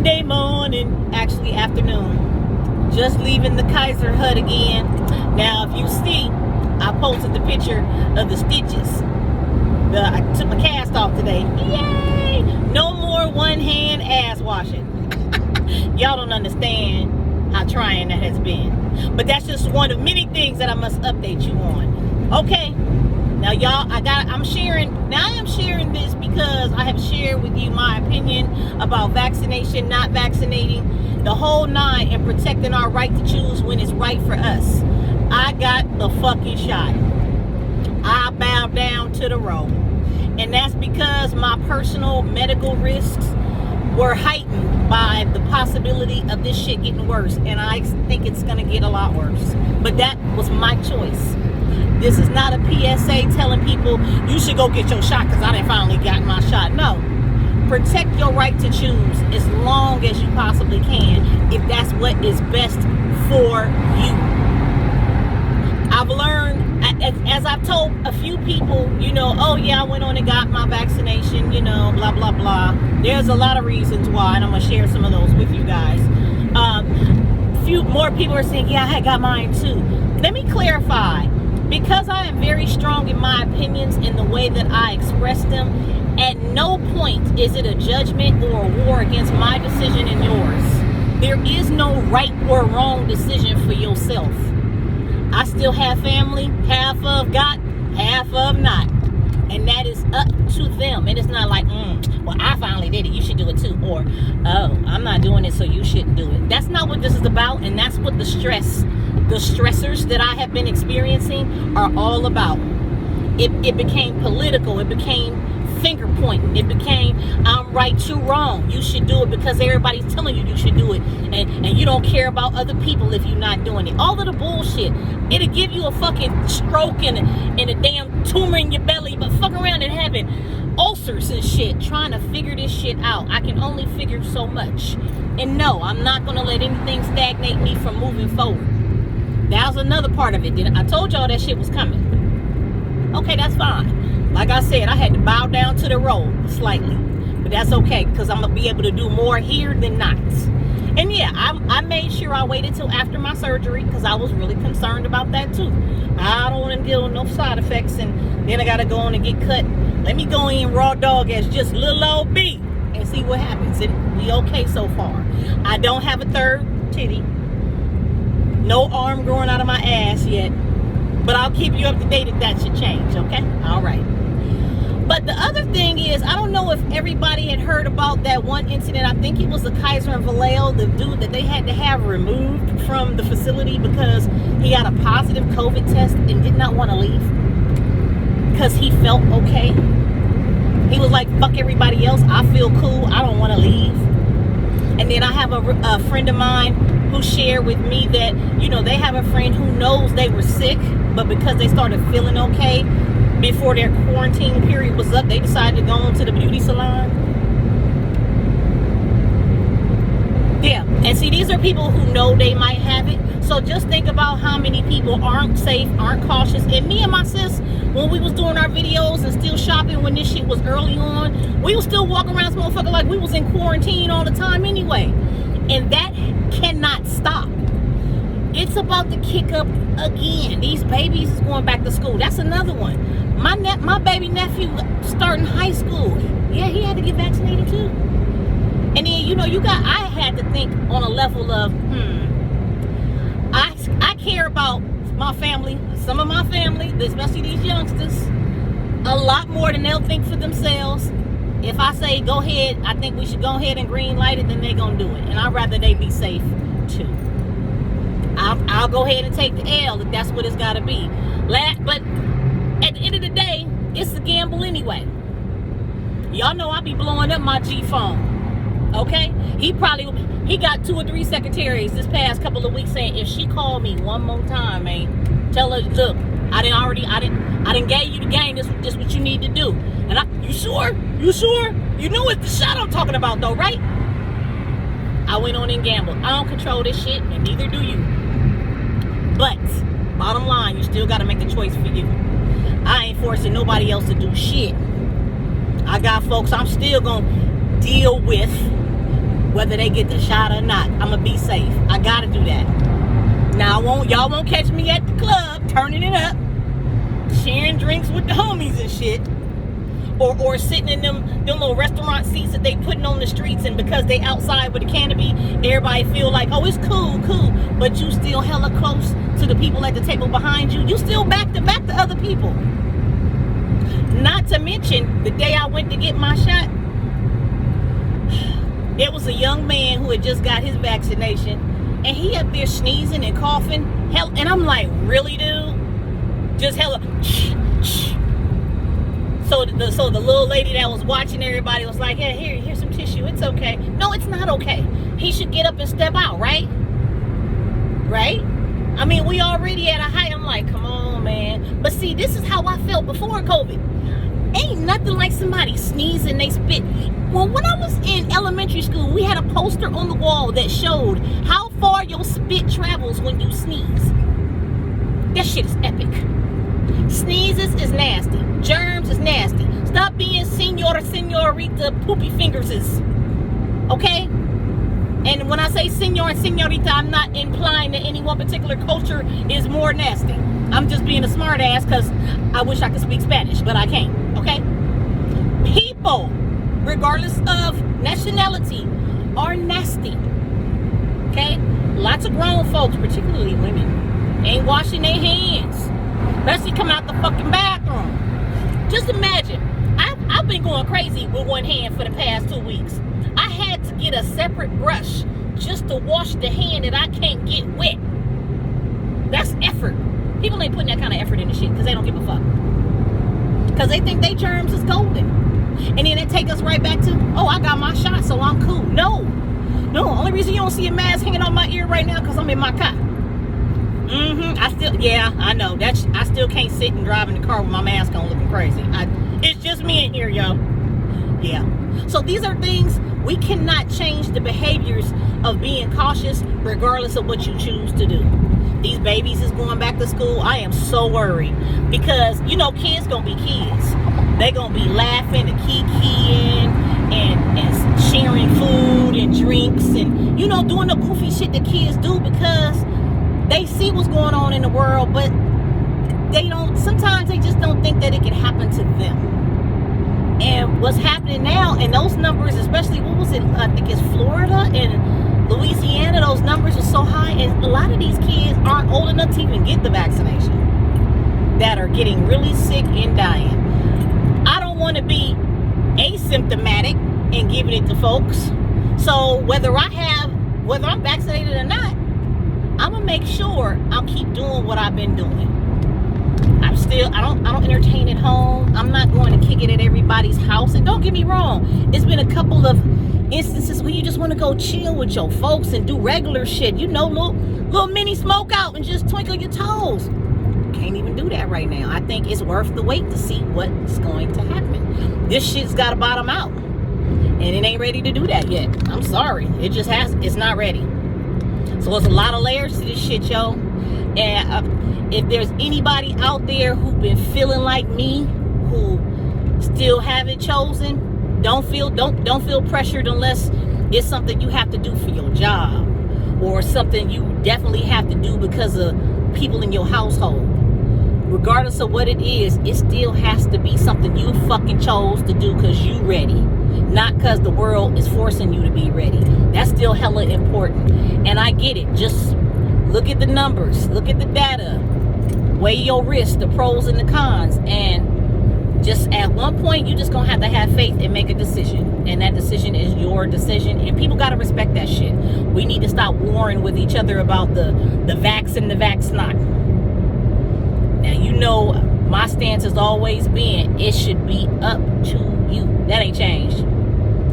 Monday morning, actually afternoon. Just leaving the Kaiser hut again. Now, if you see, I posted the picture of the stitches. I took my cast off today. Yay! No more one-hand ass washing. Y'all don't understand how trying that has been. But that's just one of many things that I must update you on. Okay. Now, y'all, I am sharing this because I have shared with you my opinion about vaccination, not vaccinating, the whole nine, and protecting our right to choose when it's right for us. I got the fucking shot. I bowed down to the row. And that's because my personal medical risks were heightened by the possibility of this shit getting worse. And I think it's going to get a lot worse. But that was my choice. This is not a PSA telling people you should go get your shot because I done finally got my shot. No. Protect your right to choose as long as you possibly can if that's what is best for you. I've learned, as I've told a few people, oh yeah, I went on and got my vaccination, blah, blah, blah. There's a lot of reasons why, and I'm going to share some of those with you guys. Few more people are saying, yeah, I got mine too. Let me clarify. Because I am very strong in my opinions in the way that I express them, at no point is it a judgment or a war against my decision and yours. There is no right or wrong decision for yourself. I still have family, half of got, half of not. And that is up to them. And it's not like, well, I finally did it, you should do it too. Or, oh, I'm not doing it, so you shouldn't do it. That's not what this is about, and that's what the stressors that I have been experiencing are all about. It became political. It became finger pointing. It became, I'm right, you wrong. You should do it because everybody's telling you should do it. And you don't care about other people if you're not doing it. All of the bullshit. It'll give you a fucking stroke and a damn tumor in your belly, but fuck around and having ulcers and shit trying to figure this shit out. I can only figure so much. And no, I'm not going to let anything stagnate me from moving forward. That was another part of it. I told y'all that shit was coming. Okay, that's fine. Like I said, I had to bow down to the road slightly. But that's okay, because I'm going to be able to do more here than not. And yeah, I made sure I waited till after my surgery, because I was really concerned about that too. I don't want to deal with no side effects, and then I got to go on and get cut. Let me go in raw dog as just little old B and see what happens. And we okay so far. I don't have a third titty. No arm growing out of my ass yet. But I'll keep you up to date if that should change, okay? All right. But the other thing is, I don't know if everybody had heard about that one incident. I think it was the Kaiser and Vallejo, the dude that they had to have removed from the facility because he had a positive COVID test and did not want to leave because he felt okay. He was like, fuck everybody else. I feel cool. I don't want to leave. And then I have a friend of mine who shared with me that, they have a friend who knows they were sick, but because they started feeling okay before their quarantine period was up, they decided to go into the beauty salon. Yeah, and see, these are people who know they might have it. So just think about how many people aren't safe, aren't cautious. And me and my sis, when we was doing our videos and still shopping when this shit was early on, we was still walking around this motherfucker like we was in quarantine all the time anyway. And that cannot stop. It's about to kick up again. These babies is going back to school. That's another one. My baby nephew starting high school. Yeah, he had to get vaccinated too. And then, I had to think on a level of, I care about my family, some of my family, especially these youngsters, a lot more than they'll think for themselves. If I say, go ahead, I think we should go ahead and green light it, then they're going to do it. And I'd rather they be safe too. I'll go ahead and take the L if that's what it's got to be. But at the end of the day, it's a gamble anyway. Y'all know I be blowing up my G phone. Okay? He got 2 or 3 secretaries this past couple of weeks saying, if she called me one more time, man, tell her, look, I didn't gave you the game. This what you need to do. And you sure? You sure? You know it's the shot I'm talking about though, right? I went on and gambled. I don't control this shit, and neither do you. But bottom line, you still got to make a choice for you. I ain't forcing nobody else to do shit. I got folks I'm still gonna deal with whether they get the shot or not. I'm gonna be safe. I gotta do that. Now y'all won't catch me at the club turning it up, sharing drinks with the homies and shit, or sitting in them little restaurant seats that they putting on the streets, and because they outside with a canopy, everybody feel like, oh, it's cool, but you still hella close to the people at the table behind you. You still back to other people. Not to mention, the day I went to get my shot, it was a young man who had just got his vaccination, and he up there sneezing and coughing. Hell, and I'm like, really, dude? Just hella. So the little lady that was watching everybody was like, hey, here's some tissue. It's okay. No, it's not okay. He should get up and step out, right? Right? I mean, we already at a height. I'm like, come on, man. But see, this is how I felt before COVID. Ain't nothing like somebody sneeze and they spit. Well, when I was in elementary school, we had a poster on the wall that showed how far your spit travels when you sneeze. That shit is epic. Sneezes is nasty. Germs is nasty. Stop being senorita poopy fingerses. Okay? And when I say senor and senorita, I'm not implying that any one particular culture is more nasty. I'm just being a smart ass because I wish I could speak Spanish, but I can't. Okay? People, regardless of nationality, are nasty. Okay? Lots of grown folks, particularly women, ain't washing their hands. Especially coming out the fucking bathroom. Just imagine, I've been going crazy with one hand for the past 2 weeks. I had to get a separate brush just to wash the hand that I can't get wet. That's effort. People ain't putting that kind of effort into shit because they don't give a fuck. Because they think they germs is golden. And then they take us right back to, oh, I got my shot, so I'm cool. No, only reason you don't see a mask hanging on my ear right now because I'm in my car. I know. I still can't sit and drive in the car with my mask on looking crazy. It's just me in here, yo. Yeah. So these are things, we cannot change the behaviors of being cautious regardless of what you choose to do. These babies is going back to school. I am so worried because, kids gonna be kids. They gonna be laughing and kikiing and sharing food and drinks and, doing the goofy shit that kids do because they see what's going on in the world, but sometimes they just don't think that it can happen to them. And what's happening now, and those numbers, especially, I think it's Florida and Louisiana, those numbers are so high, and a lot of these kids aren't old enough to even get the vaccination, that are getting really sick and dying. I don't want to be asymptomatic and giving it to folks. So whether I'm vaccinated or not, I'm gonna make sure I'll keep doing what I've been doing. I don't entertain at home. I'm not going to kick it at everybody's house. And don't get me wrong, it's been a couple of instances where you just want to go chill with your folks and do regular shit. Little mini smoke out and just twinkle your toes. Can't even do that right now. I think it's worth the wait to see what's going to happen. This shit's got to bottom out, and it ain't ready to do that yet. I'm sorry. It's not ready. So there's a lot of layers to this shit, yo. And if there's anybody out there who've been feeling like me, who still haven't chosen, don't feel pressured unless it's something you have to do for your job or something you definitely have to do because of people in your household. Regardless of what it is, it still has to be something you fucking chose to do because you ready. Not because the world is forcing you to be ready. That's still hella important. And I get it. Just look at the numbers. Look at the data. Weigh your risks, the pros and the cons. And just at one point, you just going to have faith and make a decision. And that decision is your decision. And people got to respect that shit. We need to stop warring with each other about the vax and the vax not. Now, my stance has always been, it should be up to you. That ain't changed.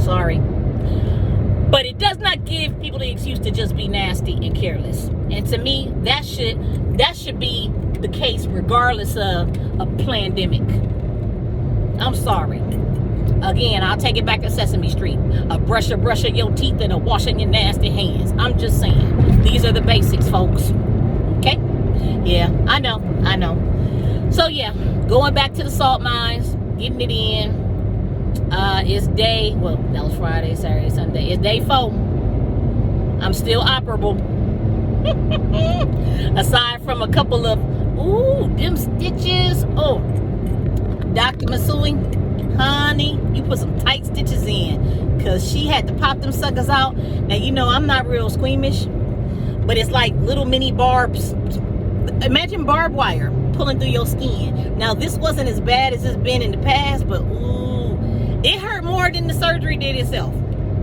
Sorry. But it does not give people the excuse to just be nasty and careless. And to me, that should be the case regardless of a pandemic. I'm sorry. Again, I'll take it back to Sesame Street. A brush of your teeth and a washing your nasty hands. I'm just saying. These are the basics, folks. Okay? Yeah, I know. So yeah, going back to the salt mines, getting it in. It's that was Friday, Saturday, Sunday. It's day 4. I'm still operable. Aside from a couple of, ooh, them stitches. Oh, Dr. Masui, honey, you put some tight stitches in, because she had to pop them suckers out. Now, you know, I'm not real squeamish, but it's like little mini barbs. Imagine barbed wire pulling through your skin. Now, this wasn't as bad as it's been in the past, but ooh, it hurt more than the surgery did itself.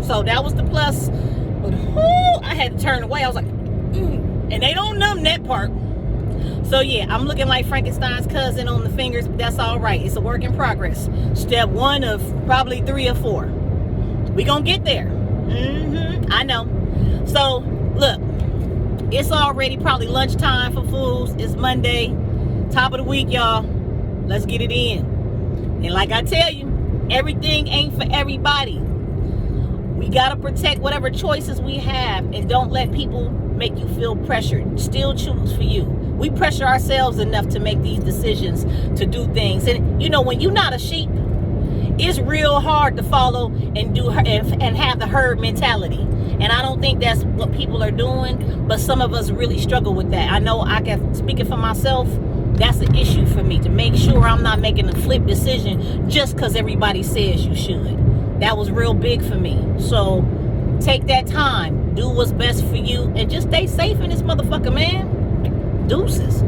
So that was the plus. But ooh, I had to turn away. I was like, and they don't numb that part. So yeah, I'm looking like Frankenstein's cousin on the fingers, but that's all right. It's a work in progress. Step 1 of probably 3 or 4. We gonna get there. I know. So look, it's already probably lunchtime for fools. It's Monday, top of the week, y'all. Let's get it in. And like I tell you, everything ain't for everybody. We gotta protect whatever choices we have, and don't let people make you feel pressured. Still choose for you. We pressure ourselves enough to make these decisions, to do things. And you know, when you're not a sheep, it's real hard to follow and do and have the herd mentality. And I don't think that's what people are doing, but some of us really struggle with that. I know, I can speak it for myself. That's an issue for me, to make sure I'm not making a flip decision just because everybody says you should. That was real big for me. So take that time, do what's best for you, and just stay safe in this motherfucker, man. Deuces.